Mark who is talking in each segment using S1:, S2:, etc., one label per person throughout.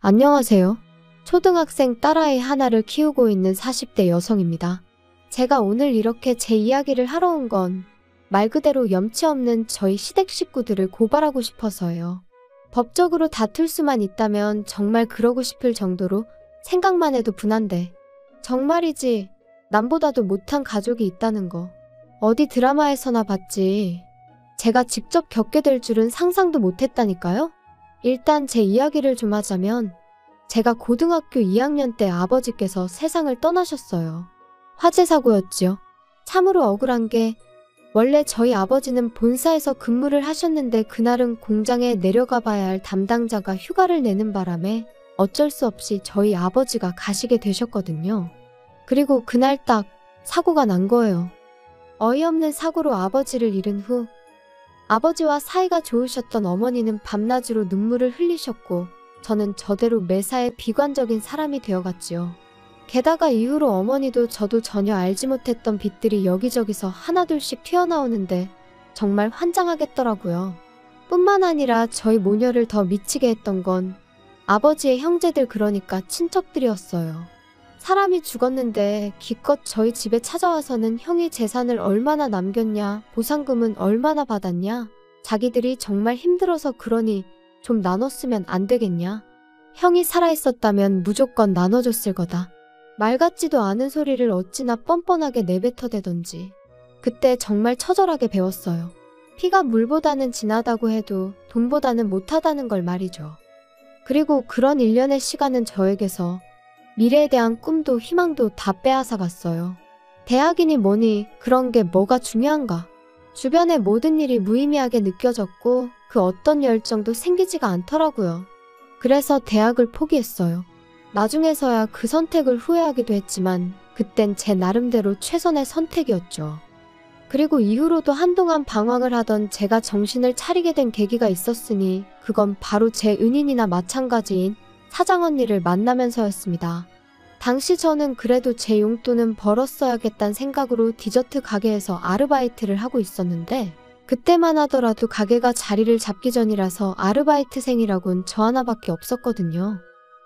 S1: 안녕하세요. 초등학생 딸아이 하나를 키우고 있는 40대 여성입니다. 제가 오늘 이렇게 제 이야기를 하러 온 건 말 그대로 염치 없는 저희 시댁 식구들을 고발하고 싶어서요. 법적으로 다툴 수만 있다면 정말 그러고 싶을 정도로 생각만 해도 분한데 정말이지 남보다도 못한 가족이 있다는 거 어디 드라마에서나 봤지 제가 직접 겪게 될 줄은 상상도 못했다니까요. 일단 제 이야기를 좀 하자면 제가 고등학교 2학년 때 아버지께서 세상을 떠나셨어요. 화재 사고였지요. 참으로 억울한 게 원래 저희 아버지는 본사에서 근무를 하셨는데 그날은 공장에 내려가 봐야 할 담당자가 휴가를 내는 바람에 어쩔 수 없이 저희 아버지가 가시게 되셨거든요. 그리고 그날 딱 사고가 난 거예요. 어이없는 사고로 아버지를 잃은 후 아버지와 사이가 좋으셨던 어머니는 밤낮으로 눈물을 흘리셨고 저는 저대로 매사에 비관적인 사람이 되어갔지요. 게다가 이후로 어머니도 저도 전혀 알지 못했던 빚들이 여기저기서 하나둘씩 튀어나오는데 정말 환장하겠더라고요. 뿐만 아니라 저희 모녀를 더 미치게 했던 건 아버지의 형제들 그러니까 친척들이었어요. 사람이 죽었는데 기껏 저희 집에 찾아와서는 형이 재산을 얼마나 남겼냐, 보상금은 얼마나 받았냐, 자기들이 정말 힘들어서 그러니 좀 나눴으면 안 되겠냐, 형이 살아있었다면 무조건 나눠줬을 거다. 말 같지도 않은 소리를 어찌나 뻔뻔하게 내뱉어대던지 그때 정말 처절하게 배웠어요. 피가 물보다는 진하다고 해도 돈보다는 못하다는 걸 말이죠. 그리고 그런 일련의 시간은 저에게서 미래에 대한 꿈도 희망도 다 빼앗아갔어요. 대학이니 뭐니 그런 게 뭐가 중요한가. 주변의 모든 일이 무의미하게 느껴졌고 그 어떤 열정도 생기지가 않더라고요. 그래서 대학을 포기했어요. 나중에서야 그 선택을 후회하기도 했지만 그땐 제 나름대로 최선의 선택이었죠. 그리고 이후로도 한동안 방황을 하던 제가 정신을 차리게 된 계기가 있었으니 그건 바로 제 은인이나 마찬가지인 사장언니를 만나면서였습니다. 당시 저는 그래도 제 용돈은 벌었어야겠다는 생각으로 디저트 가게에서 아르바이트를 하고 있었는데 그때만 하더라도 가게가 자리를 잡기 전이라서 아르바이트생이라곤 저 하나밖에 없었거든요.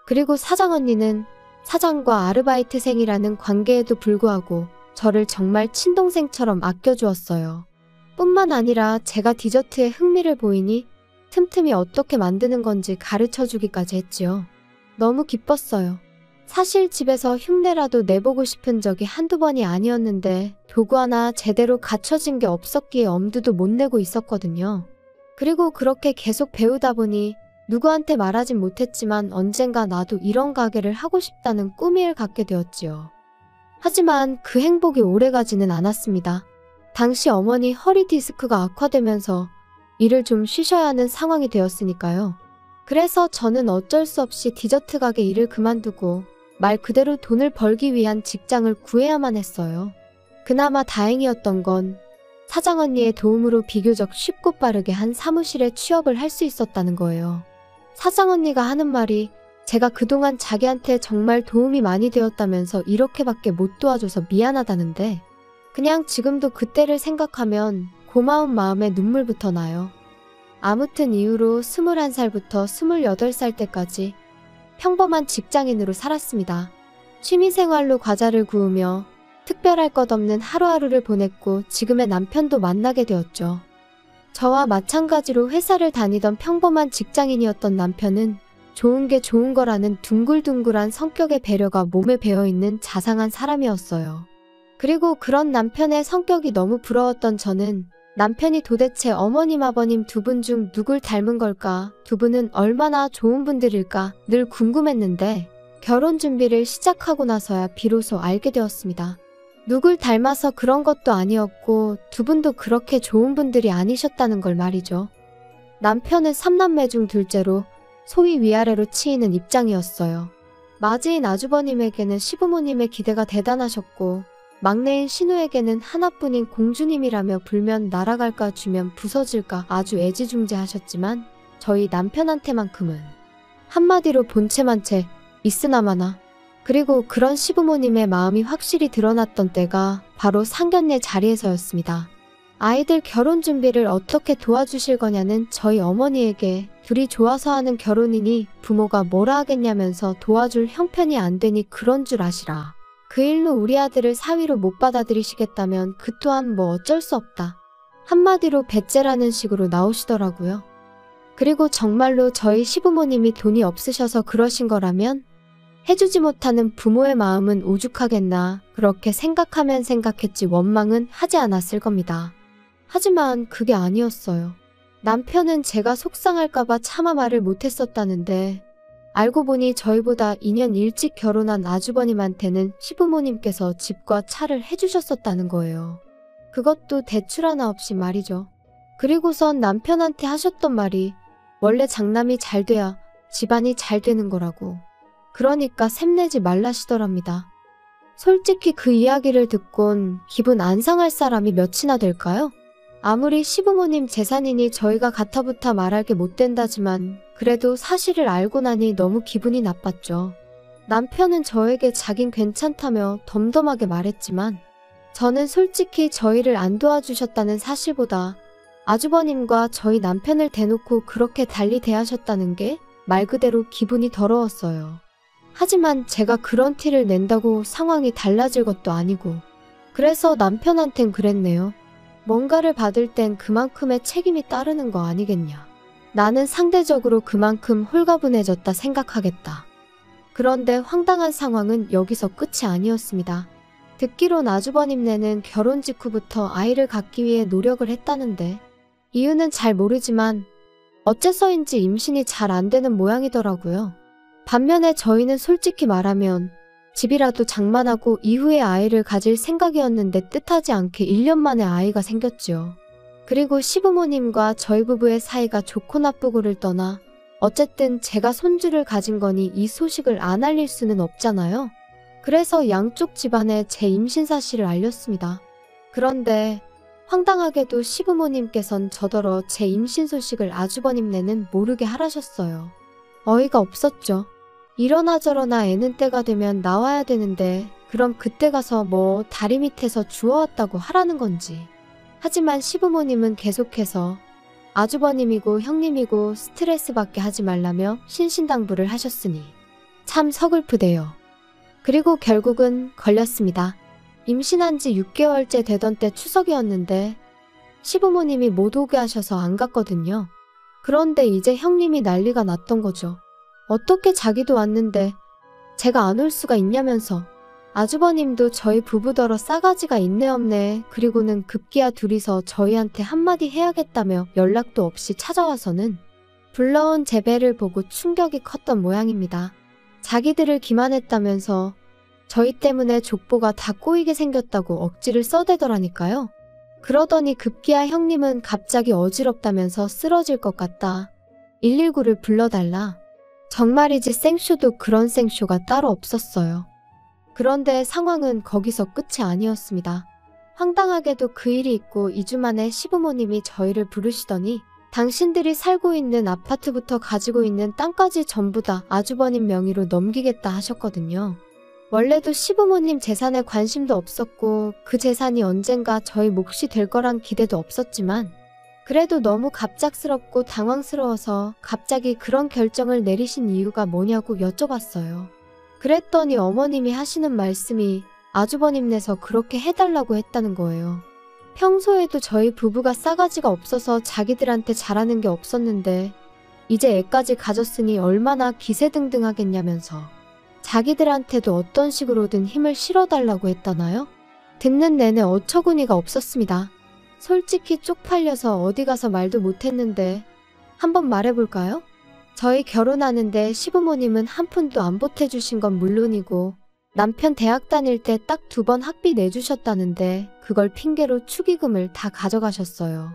S1: 그리고 사장언니는 사장과 아르바이트생이라는 관계에도 불구하고 저를 정말 친동생처럼 아껴주었어요. 뿐만 아니라 제가 디저트에 흥미를 보이니 틈틈이 어떻게 만드는 건지 가르쳐주기까지 했지요. 너무 기뻤어요. 사실 집에서 흉내라도 내보고 싶은 적이 한두 번이 아니었는데 도구 하나 제대로 갖춰진 게 없었기에 엄두도 못 내고 있었거든요. 그리고 그렇게 계속 배우다 보니 누구한테 말하진 못했지만 언젠가 나도 이런 가게를 하고 싶다는 꿈을 갖게 되었지요. 하지만 그 행복이 오래가지는 않았습니다. 당시 어머니 허리 디스크가 악화되면서 일을 좀 쉬셔야 하는 상황이 되었으니까요. 그래서 저는 어쩔 수 없이 디저트 가게 일을 그만두고 말 그대로 돈을 벌기 위한 직장을 구해야만 했어요. 그나마 다행이었던 건 사장언니의 도움으로 비교적 쉽고 빠르게 한 사무실에 취업을 할 수 있었다는 거예요. 사장언니가 하는 말이 제가 그동안 자기한테 정말 도움이 많이 되었다면서 이렇게밖에 못 도와줘서 미안하다는데 그냥 지금도 그때를 생각하면 고마운 마음에 눈물부터 나요. 아무튼 이후로 21살부터 28살 때까지 평범한 직장인으로 살았습니다. 취미생활로 과자를 구우며 특별할 것 없는 하루하루를 보냈고 지금의 남편도 만나게 되었죠. 저와 마찬가지로 회사를 다니던 평범한 직장인이었던 남편은 좋은 게 좋은 거라는 둥글둥글한 성격의 배려가 몸에 배어있는 자상한 사람이었어요. 그리고 그런 남편의 성격이 너무 부러웠던 저는 남편이 도대체 어머님 아버님 두 분 중 누굴 닮은 걸까? 두 분은 얼마나 좋은 분들일까? 늘 궁금했는데 결혼 준비를 시작하고 나서야 비로소 알게 되었습니다. 누굴 닮아서 그런 것도 아니었고 두 분도 그렇게 좋은 분들이 아니셨다는 걸 말이죠. 남편은 3남매 중 둘째로 소위 위아래로 치이는 입장이었어요. 맞이인 아주버님에게는 시부모님의 기대가 대단하셨고 막내인 신우에게는 하나뿐인 공주님이라며 불면 날아갈까 주면 부서질까 아주 애지중지하셨지만 저희 남편한테만큼은 한마디로 본체만 채 있으나마나. 그리고 그런 시부모님의 마음이 확실히 드러났던 때가 바로 상견례 자리에서였습니다. 아이들 결혼 준비를 어떻게 도와주실 거냐는 저희 어머니에게 둘이 좋아서 하는 결혼이니 부모가 뭐라 하겠냐면서 도와줄 형편이 안 되니 그런 줄 아시라. 그 일로 우리 아들을 사위로 못 받아들이시겠다면 그 또한 뭐 어쩔 수 없다. 한마디로 배째라는 식으로 나오시더라고요. 그리고 정말로 저희 시부모님이 돈이 없으셔서 그러신 거라면 해주지 못하는 부모의 마음은 오죽하겠나 그렇게 생각하면 생각했지 원망은 하지 않았을 겁니다. 하지만 그게 아니었어요. 남편은 제가 속상할까봐 차마 말을 못했었다는데 알고 보니 저희보다 2년 일찍 결혼한 아주버님한테는 시부모님께서 집과 차를 해주셨었다는 거예요. 그것도 대출 하나 없이 말이죠. 그리고선 남편한테 하셨던 말이 원래 장남이 잘 돼야 집안이 잘 되는 거라고. 그러니까 샘내지 말라시더랍니다. 솔직히 그 이야기를 듣곤 기분 안 상할 사람이 몇이나 될까요? 아무리 시부모님 재산이니 저희가 가타부타 말할 게 못 된다지만 그래도 사실을 알고 나니 너무 기분이 나빴죠. 남편은 저에게 자긴 괜찮다며 덤덤하게 말했지만 저는 솔직히 저희를 안 도와주셨다는 사실보다 아주버님과 저희 남편을 대놓고 그렇게 달리 대하셨다는 게 말 그대로 기분이 더러웠어요. 하지만 제가 그런 티를 낸다고 상황이 달라질 것도 아니고 그래서 남편한텐 그랬네요. 뭔가를 받을 땐 그만큼의 책임이 따르는 거 아니겠냐. 나는 상대적으로 그만큼 홀가분해졌다 생각하겠다. 그런데 황당한 상황은 여기서 끝이 아니었습니다. 듣기론 아주버님네는 결혼 직후부터 아이를 갖기 위해 노력을 했다는데 이유는 잘 모르지만 어째서인지 임신이 잘 안 되는 모양이더라고요. 반면에 저희는 솔직히 말하면 집이라도 장만하고 이후에 아이를 가질 생각이었는데 뜻하지 않게 1년 만에 아이가 생겼지요. 그리고 시부모님과 저희 부부의 사이가 좋고 나쁘고를 떠나 어쨌든 제가 손주를 가진 거니 이 소식을 안 알릴 수는 없잖아요. 그래서 양쪽 집안에 제 임신 사실을 알렸습니다. 그런데 황당하게도 시부모님께선 저더러 제 임신 소식을 아주버님네는 모르게 하라셨어요. 어이가 없었죠. 이러나 저러나 애는 때가 되면 나와야 되는데 그럼 그때 가서 뭐 다리 밑에서 주워왔다고 하라는 건지. 하지만 시부모님은 계속해서 아주버님이고 형님이고 스트레스 받게 하지 말라며 신신당부를 하셨으니 참 서글프대요. 그리고 결국은 걸렸습니다. 임신한 지 6개월째 되던 때 추석이었는데 시부모님이 못 오게 하셔서 안 갔거든요. 그런데 이제 형님이 난리가 났던 거죠. 어떻게 자기도 왔는데 제가 안 올 수가 있냐면서. 아주버님도 저희 부부더러 싸가지가 있네 없네. 그리고는 급기야 둘이서 저희한테 한마디 해야겠다며 연락도 없이 찾아와서는 불러온 제 배를 보고 충격이 컸던 모양입니다. 자기들을 기만했다면서 저희 때문에 족보가 다 꼬이게 생겼다고 억지를 써대더라니까요. 그러더니 급기야 형님은 갑자기 어지럽다면서 쓰러질 것 같다. 119를 불러달라. 정말이지 생쇼도 그런 생쇼가 따로 없었어요. 그런데 상황은 거기서 끝이 아니었습니다. 황당하게도 그 일이 있고 2주 만에 시부모님이 저희를 부르시더니 당신들이 살고 있는 아파트부터 가지고 있는 땅까지 전부 다 아주버님 명의로 넘기겠다 하셨거든요. 원래도 시부모님 재산에 관심도 없었고 그 재산이 언젠가 저희 몫이 될 거란 기대도 없었지만 그래도 너무 갑작스럽고 당황스러워서 갑자기 그런 결정을 내리신 이유가 뭐냐고 여쭤봤어요. 그랬더니 어머님이 하시는 말씀이 아주버님네서 그렇게 해달라고 했다는 거예요. 평소에도 저희 부부가 싸가지가 없어서 자기들한테 잘하는 게 없었는데 이제 애까지 가졌으니 얼마나 기세등등하겠냐면서 자기들한테도 어떤 식으로든 힘을 실어달라고 했다나요? 듣는 내내 어처구니가 없었습니다. 솔직히 쪽팔려서 어디 가서 말도 못했는데 한번 말해볼까요? 저희 결혼하는데 시부모님은 한 푼도 안 보태주신 건 물론이고 남편 대학 다닐 때 딱 2번 학비 내주셨다는데 그걸 핑계로 축의금을 다 가져가셨어요.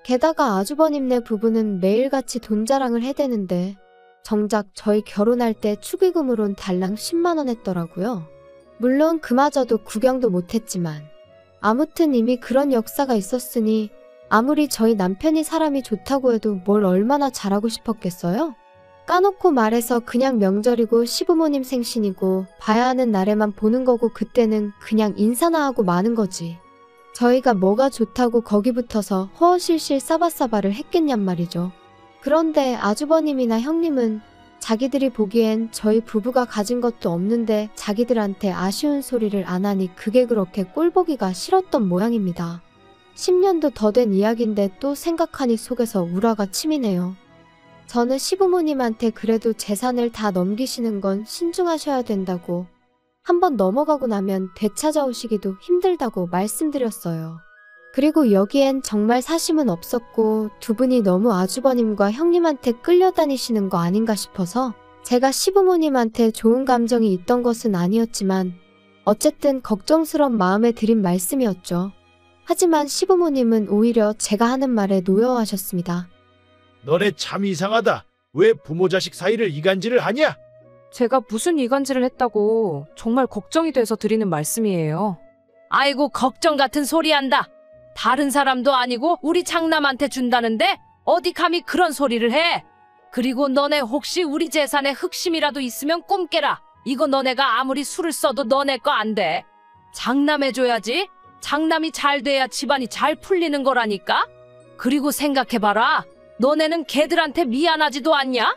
S1: 게다가 아주버님네 부부는 매일같이 돈 자랑을 해대는데 정작 저희 결혼할 때 축의금으론 달랑 10만 원 했더라고요. 물론 그마저도 구경도 못했지만 아무튼 이미 그런 역사가 있었으니 아무리 저희 남편이 사람이 좋다고 해도 뭘 얼마나 잘하고 싶었겠어요? 까놓고 말해서 그냥 명절이고 시부모님 생신이고 봐야 하는 날에만 보는 거고 그때는 그냥 인사나 하고 마는 거지. 저희가 뭐가 좋다고 거기 붙어서 허허실실 싸바싸바를 했겠냔 말이죠. 그런데 아주버님이나 형님은 자기들이 보기엔 저희 부부가 가진 것도 없는데 자기들한테 아쉬운 소리를 안 하니 그게 그렇게 꼴보기가 싫었던 모양입니다. 10년도 더 된 이야기인데 또 생각하니 속에서 우라가 치미네요. 저는 시부모님한테 그래도 재산을 다 넘기시는 건 신중하셔야 된다고, 한번 넘어가고 나면 되찾아오시기도 힘들다고 말씀드렸어요. 그리고 여기엔 정말 사심은 없었고 두 분이 너무 아주버님과 형님한테 끌려다니시는 거 아닌가 싶어서 제가 시부모님한테 좋은 감정이 있던 것은 아니었지만 어쨌든 걱정스런 마음에 드린 말씀이었죠. 하지만 시부모님은 오히려 제가 하는 말에 노여워하셨습니다.
S2: 너네 참 이상하다. 왜 부모 자식 사이를 이간질을 하냐?
S3: 제가 무슨 이간질을 했다고 정말 걱정이 돼서 드리는 말씀이에요.
S4: 아이고 걱정 같은 소리 한다. 다른 사람도 아니고 우리 장남한테 준다는데 어디 감히 그런 소리를 해. 그리고 너네 혹시 우리 재산에 흑심이라도 있으면 꼼깨라. 이거 너네가 아무리 술을 써도 너네 거 안 돼. 장남해줘야지. 장남이 잘 돼야 집안이 잘 풀리는 거라니까. 그리고 생각해봐라. 너네는 걔들한테 미안하지도 않냐?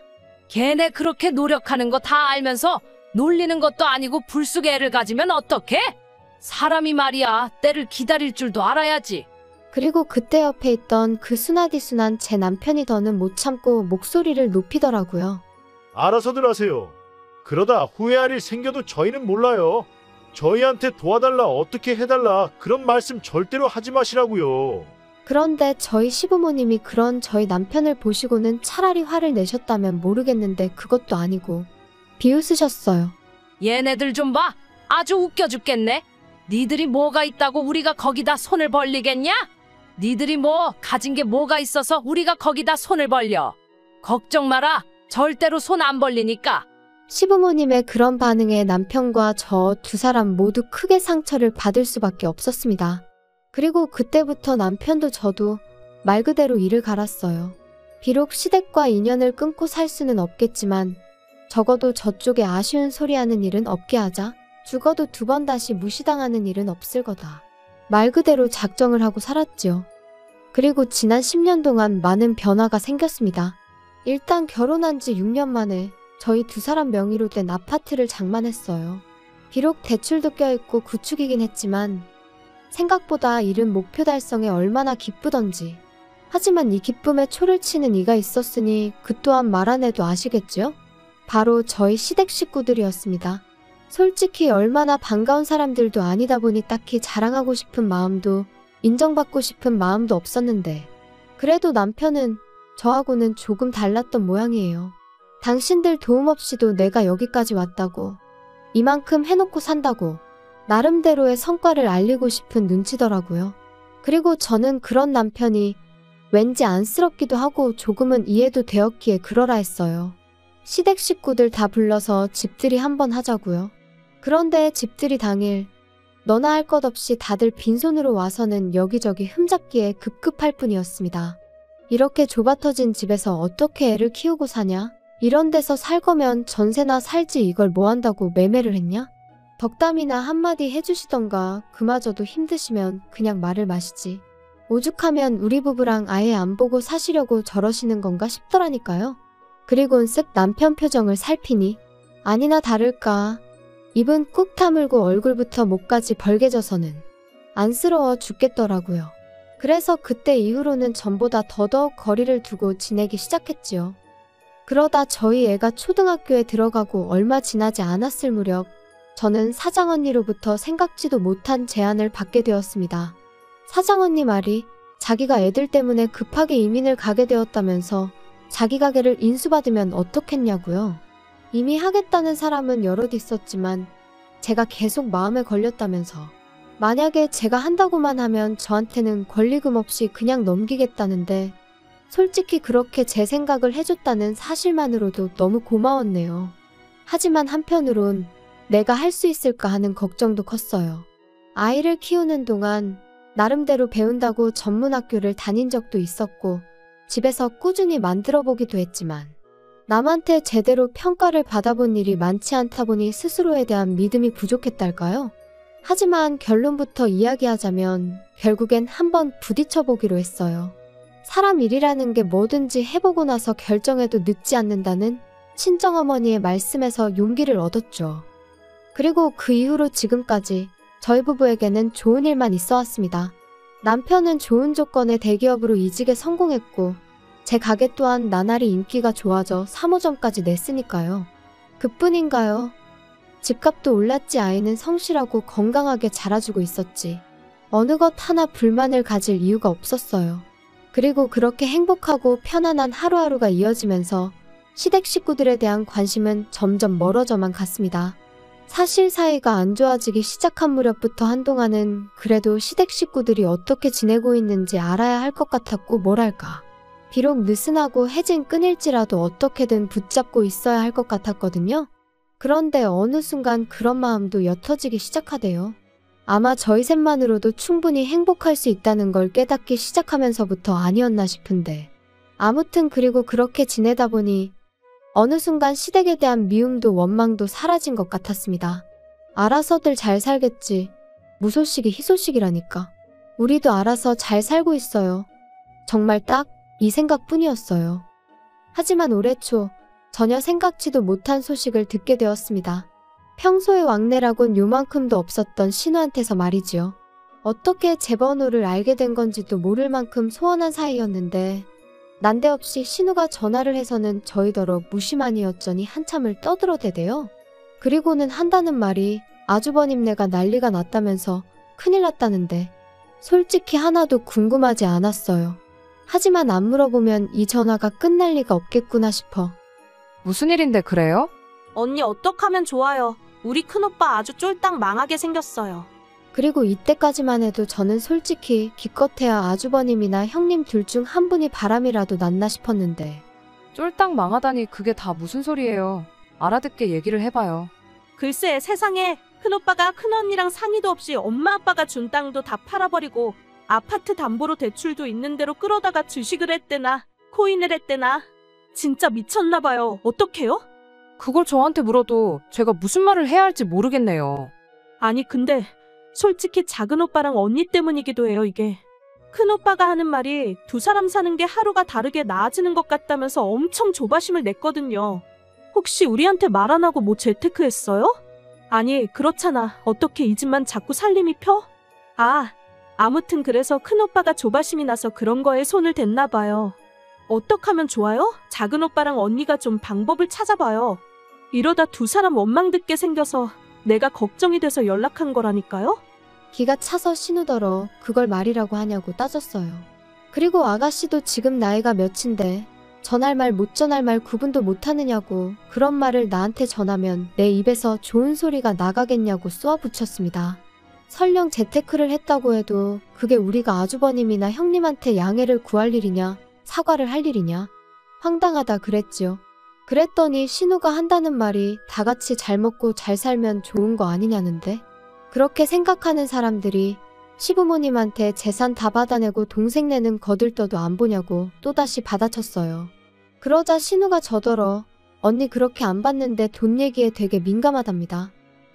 S4: 걔네 그렇게 노력하는 거 다 알면서 놀리는 것도 아니고 불쑥 애를 가지면 어떡해? 사람이 말이야 때를 기다릴 줄도 알아야지.
S1: 그리고 그때 옆에 있던 그 순하디순한 제 남편이 더는 못 참고 목소리를 높이더라고요.
S2: 알아서들 하세요. 그러다 후회할 일 생겨도 저희는 몰라요. 저희한테 도와달라, 어떻게 해달라 그런 말씀 절대로 하지 마시라고요.
S1: 그런데 저희 시부모님이 그런 저희 남편을 보시고는 차라리 화를 내셨다면 모르겠는데 그것도 아니고 비웃으셨어요.
S4: 얘네들 좀 봐. 아주 웃겨 죽겠네. 니들이 뭐가 있다고 우리가 거기다 손을 벌리겠냐? 니들이 뭐 가진 게 뭐가 있어서 우리가 거기다 손을 벌려. 걱정 마라. 절대로 손 안 벌리니까.
S1: 시부모님의 그런 반응에 남편과 저 두 사람 모두 크게 상처를 받을 수밖에 없었습니다. 그리고 그때부터 남편도 저도 말 그대로 이를 갈았어요. 비록 시댁과 인연을 끊고 살 수는 없겠지만 적어도 저쪽에 아쉬운 소리하는 일은 없게 하자. 죽어도 두 번 다시 무시당하는 일은 없을 거다. 말 그대로 작정을 하고 살았지요. 그리고 지난 10년 동안 많은 변화가 생겼습니다. 일단 결혼한 지 6년 만에 저희 두 사람 명의로 된 아파트를 장만했어요. 비록 대출도 껴있고 구축이긴 했지만 생각보다 이른 목표 달성에 얼마나 기쁘던지. 하지만 이 기쁨에 초를 치는 이가 있었으니 그 또한 말 안 해도 아시겠죠? 바로 저희 시댁 식구들이었습니다. 솔직히 얼마나 반가운 사람들도 아니다 보니 딱히 자랑하고 싶은 마음도 인정받고 싶은 마음도 없었는데 그래도 남편은 저하고는 조금 달랐던 모양이에요. 당신들 도움 없이도 내가 여기까지 왔다고, 이만큼 해놓고 산다고 나름대로의 성과를 알리고 싶은 눈치더라고요. 그리고 저는 그런 남편이 왠지 안쓰럽기도 하고 조금은 이해도 되었기에 그러라 했어요. 시댁 식구들 다 불러서 집들이 한번 하자고요. 그런데 집들이 당일 너나 할 것 없이 다들 빈손으로 와서는 여기저기 흠잡기에 급급할 뿐이었습니다. 이렇게 좁아터진 집에서 어떻게 애를 키우고 사냐? 이런 데서 살 거면 전세나 살지 이걸 뭐 한다고 매매를 했냐? 덕담이나 한마디 해주시던가 그마저도 힘드시면 그냥 말을 마시지. 오죽하면 우리 부부랑 아예 안 보고 사시려고 저러시는 건가 싶더라니까요. 그리곤 쓱 남편 표정을 살피니 아니나 다를까 입은 꾹 다물고 얼굴부터 목까지 벌개져서는 안쓰러워 죽겠더라고요. 그래서 그때 이후로는 전보다 더더욱 거리를 두고 지내기 시작했지요. 그러다 저희 애가 초등학교에 들어가고 얼마 지나지 않았을 무렵 저는 사장언니로부터 생각지도 못한 제안을 받게 되었습니다. 사장언니 말이 자기가 애들 때문에 급하게 이민을 가게 되었다면서 자기 가게를 인수받으면 어떻겠냐고요. 이미 하겠다는 사람은 여럿 있었지만 제가 계속 마음에 걸렸다면서 만약에 제가 한다고만 하면 저한테는 권리금 없이 그냥 넘기겠다는데 솔직히 그렇게 제 생각을 해줬다는 사실만으로도 너무 고마웠네요. 하지만 한편으론 내가 할 수 있을까 하는 걱정도 컸어요. 아이를 키우는 동안 나름대로 배운다고 전문학교를 다닌 적도 있었고 집에서 꾸준히 만들어 보기도 했지만 남한테 제대로 평가를 받아본 일이 많지 않다 보니 스스로에 대한 믿음이 부족했달까요? 하지만 결론부터 이야기하자면 결국엔 한번 부딪혀 보기로 했어요. 사람 일이라는 게 뭐든지 해보고 나서 결정해도 늦지 않는다는 친정어머니의 말씀에서 용기를 얻었죠. 그리고 그 이후로 지금까지 저희 부부에게는 좋은 일만 있어 왔습니다. 남편은 좋은 조건의 대기업으로 이직에 성공했고 제 가게 또한 나날이 인기가 좋아져 3호점까지 냈으니까요. 그뿐인가요? 집값도 올랐지 아이는 성실하고 건강하게 자라주고 있었지. 어느 것 하나 불만을 가질 이유가 없었어요. 그리고 그렇게 행복하고 편안한 하루하루가 이어지면서 시댁 식구들에 대한 관심은 점점 멀어져만 갔습니다. 사실 사이가 안 좋아지기 시작한 무렵부터 한동안은 그래도 시댁 식구들이 어떻게 지내고 있는지 알아야 할 것 같았고 뭐랄까. 비록 느슨하고 해진 끈일지라도 어떻게든 붙잡고 있어야 할 것 같았거든요. 그런데 어느 순간 그런 마음도 옅어지기 시작하대요. 아마 저희 셋만으로도 충분히 행복할 수 있다는 걸 깨닫기 시작하면서부터 아니었나 싶은데. 아무튼 그리고 그렇게 지내다 보니 어느 순간 시댁에 대한 미움도 원망도 사라진 것 같았습니다. 알아서들 잘 살겠지. 무소식이 희소식이라니까. 우리도 알아서 잘 살고 있어요. 정말 딱 이 생각뿐이었어요. 하지만 올해 초 전혀 생각지도 못한 소식을 듣게 되었습니다. 평소에 왕래라곤 요만큼도 없었던 신우한테서 말이지요. 어떻게 제 번호를 알게 된 건지도 모를 만큼 소원한 사이였는데 난데없이 신우가 전화를 해서는 저희더러 무심하니였더니 한참을 떠들어대대요. 그리고는 한다는 말이 아주버님네가 난리가 났다면서 큰일 났다는데 솔직히 하나도 궁금하지 않았어요. 하지만 안 물어보면 이 전화가 끝날 리가 없겠구나 싶어.
S3: 무슨 일인데 그래요?
S5: 언니 어떡하면 좋아요. 우리 큰오빠 아주 쫄딱 망하게 생겼어요.
S1: 그리고 이때까지만 해도 저는 솔직히 기껏해야 아주버님이나 형님 둘 중 한 분이 바람이라도 났나 싶었는데.
S3: 쫄딱 망하다니 그게 다 무슨 소리예요. 알아듣게 얘기를 해봐요.
S5: 글쎄 세상에 큰오빠가 큰언니랑 상의도 없이 엄마 아빠가 준 땅도 다 팔아버리고 아파트 담보로 대출도 있는 대로 끌어다가 주식을 했대나 코인을 했대나 진짜 미쳤나봐요. 어떡해요?
S3: 그걸 저한테 물어도 제가 무슨 말을 해야 할지 모르겠네요.
S5: 아니 근데 솔직히 작은 오빠랑 언니 때문이기도 해요 이게. 큰오빠가 하는 말이 두 사람 사는 게 하루가 다르게 나아지는 것 같다면서 엄청 조바심을 냈거든요. 혹시 우리한테 말 안 하고 뭐 재테크 했어요? 아니 그렇잖아. 어떻게 이 집만 자꾸 살림이 펴? 아무튼 그래서 큰오빠가 조바심이 나서 그런 거에 손을 댔나 봐요. 어떡하면 좋아요? 작은 오빠랑 언니가 좀 방법을 찾아봐요. 이러다 두 사람 원망 듣게 생겨서 내가 걱정이 돼서 연락한 거라니까요?
S1: 기가 차서 신우더러 그걸 말이라고 하냐고 따졌어요. 그리고 아가씨도 지금 나이가 몇인데 전할 말 못 전할 말 구분도 못하느냐고 그런 말을 나한테 전하면 내 입에서 좋은 소리가 나가겠냐고 쏘아붙였습니다. 설령 재테크를 했다고 해도 그게 우리가 아주버님이나 형님한테 양해를 구할 일이냐 사과를 할 일이냐 황당하다 그랬지요. 그랬더니 신우가 한다는 말이 다 같이 잘 먹고 잘 살면 좋은 거 아니냐는데 그렇게 생각하는 사람들이 시부모님한테 재산 다 받아내고 동생네는 거들떠도 안 보냐고 또다시 받아쳤어요. 그러자 신우가 저더러 언니 그렇게 안 받는데 돈 얘기에 되게 민감하답니다.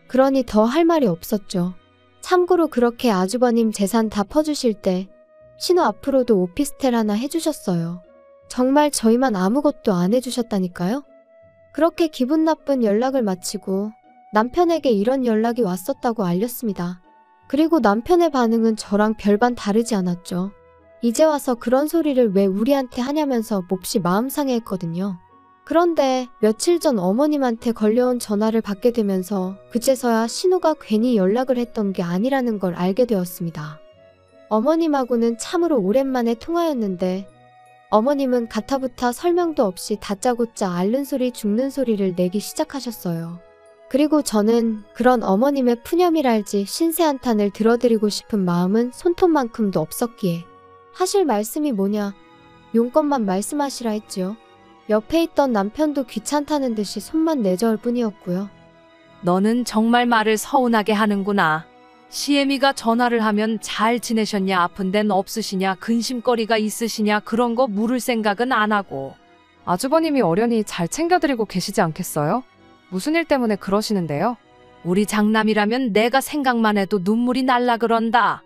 S1: 그러니 더 할 말이 없었죠. 참고로 그렇게 아주버님 재산 다 퍼주실 때 신우 앞으로도 오피스텔 하나 해주셨어요. 정말 저희만 아무것도 안 해주셨다니까요. 그렇게 기분 나쁜 연락을 마치고 남편에게 이런 연락이 왔었다고 알렸습니다. 그리고 남편의 반응은 저랑 별반 다르지 않았죠. 이제 와서 그런 소리를 왜 우리한테 하냐면서 몹시 마음 상해했거든요. 그런데 며칠 전 어머님한테 걸려온 전화를 받게 되면서 그제서야 신우가 괜히 연락을 했던 게 아니라는 걸 알게 되었습니다. 어머님하고는 참으로 오랜만에 통화였는데 어머님은 가타부타 설명도 없이 다짜고짜 앓는 소리 죽는 소리를 내기 시작하셨어요. 그리고 저는 그런 어머님의 푸념이랄지 신세 한탄을 들어드리고 싶은 마음은 손톱만큼도 없었기에 하실 말씀이 뭐냐 용건만 말씀하시라 했지요. 옆에 있던 남편도 귀찮다는 듯이 손만 내저을 뿐이었고요.
S4: 너는 정말 말을 서운하게 하는구나. 시애미가 전화를 하면 잘 지내셨냐, 아픈 데는 없으시냐, 근심거리가 있으시냐 그런 거 물을 생각은 안 하고.
S3: 아주버님이 어련히 잘 챙겨드리고 계시지 않겠어요? 무슨 일 때문에 그러시는데요?
S4: 우리 장남이라면 내가 생각만 해도 눈물이 날라 그런다.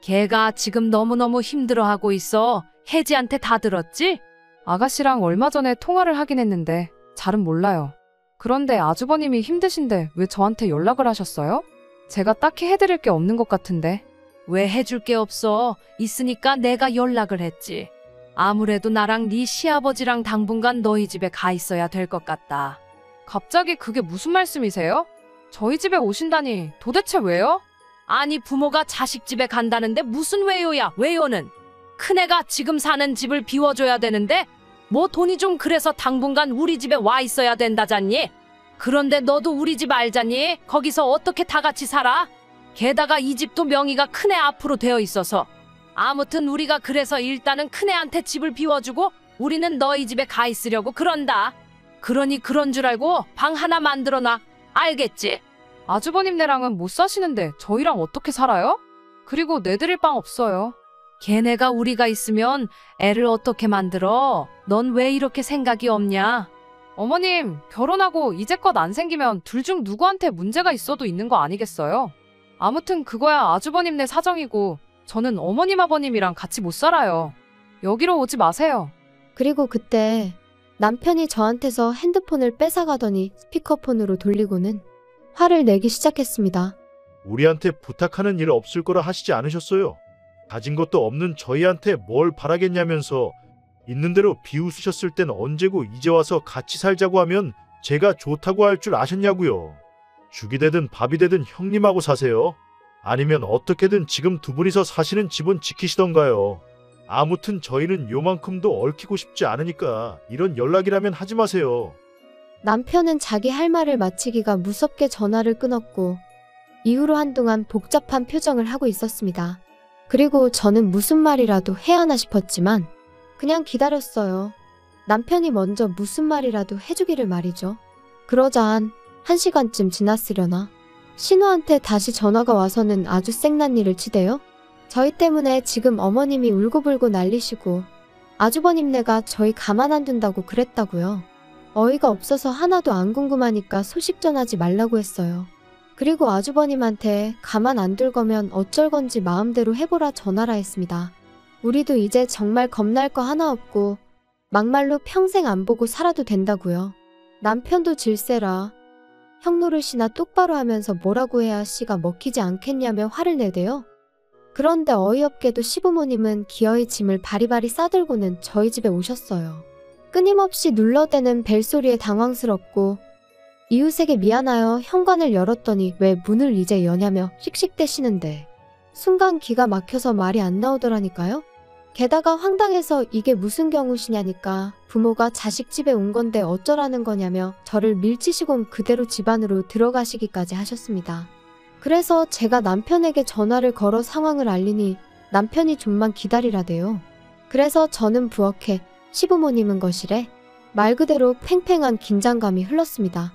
S4: 걔가 지금 너무너무 힘들어하고 있어. 혜지한테 다 들었지?
S3: 아가씨랑 얼마 전에 통화를 하긴 했는데 잘은 몰라요. 그런데 아주버님이 힘드신데 왜 저한테 연락을 하셨어요? 제가 딱히 해드릴 게 없는 것 같은데.
S4: 왜 해줄 게 없어? 있으니까 내가 연락을 했지. 아무래도 나랑 네 시아버지랑 당분간 너희 집에 가 있어야 될 것 같다.
S3: 갑자기 그게 무슨 말씀이세요? 저희 집에 오신다니 도대체 왜요?
S4: 아니 부모가 자식 집에 간다는데 무슨 왜요야? 왜요는? 큰애가 지금 사는 집을 비워줘야 되는데 뭐 돈이 좀 그래서 당분간 우리 집에 와 있어야 된다잖니? 그런데 너도 우리 집 알잖니? 거기서 어떻게 다 같이 살아? 게다가 이 집도 명의가 큰애 앞으로 되어 있어서. 아무튼 우리가 그래서 일단은 큰애한테 집을 비워주고 우리는 너희 집에 가 있으려고 그런다. 그러니 그런 줄 알고 방 하나 만들어놔. 알겠지?
S3: 아주버님네랑은 못 사시는데 저희랑 어떻게 살아요? 그리고 내드릴 방 없어요.
S4: 걔네가 우리가 있으면 애를 어떻게 만들어? 넌 왜 이렇게 생각이 없냐?
S3: 어머님, 결혼하고 이제껏 안 생기면 둘 중 누구한테 문제가 있어도 있는 거 아니겠어요? 아무튼 그거야 아주버님네 사정이고 저는 어머님 아버님이랑 같이 못 살아요. 여기로 오지 마세요.
S1: 그리고 그때 남편이 저한테서 핸드폰을 뺏어가더니 스피커폰으로 돌리고는 화를 내기 시작했습니다.
S2: 우리한테 부탁하는 일 없을 거라 하시지 않으셨어요? 가진 것도 없는 저희한테 뭘 바라겠냐면서 있는 대로 비웃으셨을 땐 언제고 이제 와서 같이 살자고 하면 제가 좋다고 할 줄 아셨냐고요. 죽이 되든 밥이 되든 형님하고 사세요. 아니면 어떻게든 지금 두 분이서 사시는 집은 지키시던가요. 아무튼 저희는 요만큼도 얽히고 싶지 않으니까 이런 연락이라면 하지 마세요.
S1: 남편은 자기 할 말을 마치기가 무섭게 전화를 끊었고 이후로 한동안 복잡한 표정을 하고 있었습니다. 그리고 저는 무슨 말이라도 해야 하나 싶었지만 그냥 기다렸어요. 남편이 먼저 무슨 말이라도 해주기를 말이죠. 그러자 한 1시간쯤 지났으려나 신우한테 다시 전화가 와서는 아주 생난리를 치대요. 저희 때문에 지금 어머님이 울고불고 난리시고 아주버님네가 저희 가만 안 둔다고 그랬다고요. 어이가 없어서 하나도 안 궁금하니까 소식 전하지 말라고 했어요. 그리고 아주버님한테 가만 안 둘 거면 어쩔 건지 마음대로 해보라 전하라 했습니다. 우리도 이제 정말 겁날 거 하나 없고 막말로 평생 안 보고 살아도 된다고요. 남편도 질세라 형 노릇이나 똑바로 하면서 뭐라고 해야 씨가 먹히지 않겠냐며 화를 내대요. 그런데 어이없게도 시부모님은 기어이 짐을 바리바리 싸들고는 저희 집에 오셨어요. 끊임없이 눌러대는 벨소리에 당황스럽고 이웃에게 미안하여 현관을 열었더니 왜 문을 이제 여냐며 씩씩대시는데 순간 기가 막혀서 말이 안 나오더라니까요. 게다가 황당해서 이게 무슨 경우시냐니까 부모가 자식 집에 온 건데 어쩌라는 거냐며 저를 밀치시곤 그대로 집 안으로 들어가시기까지 하셨습니다. 그래서 제가 남편에게 전화를 걸어 상황을 알리니 남편이 좀만 기다리라대요. 그래서 저는 부엌에 시부모님은 거실에 말 그대로 팽팽한 긴장감이 흘렀습니다.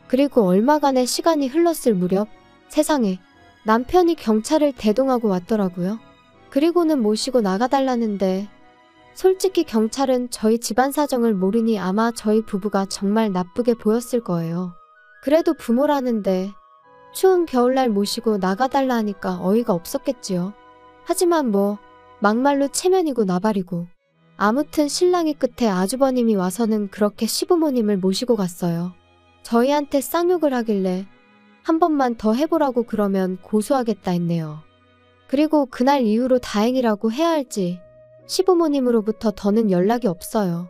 S1: 그리고 얼마간의 시간이 흘렀을 무렵 세상에 남편이 경찰을 대동하고 왔더라고요. 그리고는 모시고 나가달라는데 솔직히 경찰은 저희 집안 사정을 모르니 아마 저희 부부가 정말 나쁘게 보였을 거예요. 그래도 부모라는데 추운 겨울날 모시고 나가달라 하니까 어이가 없었겠지요. 하지만 뭐 막말로 체면이고 나발이고 아무튼 신랑이 끝에 아주버님이 와서는 그렇게 시부모님을 모시고 갔어요. 저희한테 쌍욕을 하길래 한 번만 더 해보라고 그러면 고소하겠다 했네요. 그리고 그날 이후로 다행이라고 해야 할지 시부모님으로부터 더는 연락이 없어요.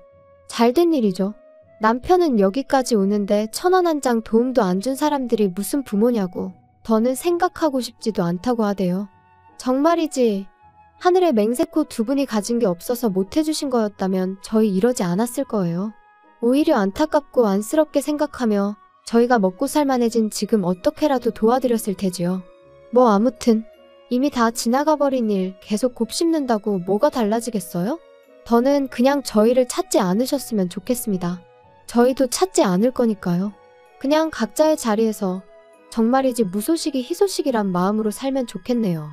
S1: 잘된 일이죠. 남편은 여기까지 오는데 1,000원 한 장 도움도 안 준 사람들이 무슨 부모냐고 더는 생각하고 싶지도 않다고 하대요. 정말이지 하늘에 맹세코 두 분이 가진 게 없어서 못 해주신 거였다면 저희 이러지 않았을 거예요. 오히려 안타깝고 안쓰럽게 생각하며 저희가 먹고 살만해진 지금 어떻게라도 도와드렸을 테지요. 뭐 아무튼 이미 다 지나가 버린 일 계속 곱씹는다고 뭐가 달라지겠어요? 더는 그냥 저희를 찾지 않으셨으면 좋겠습니다. 저희도 찾지 않을 거니까요. 그냥 각자의 자리에서 정말이지 무소식이 희소식이란 마음으로 살면 좋겠네요.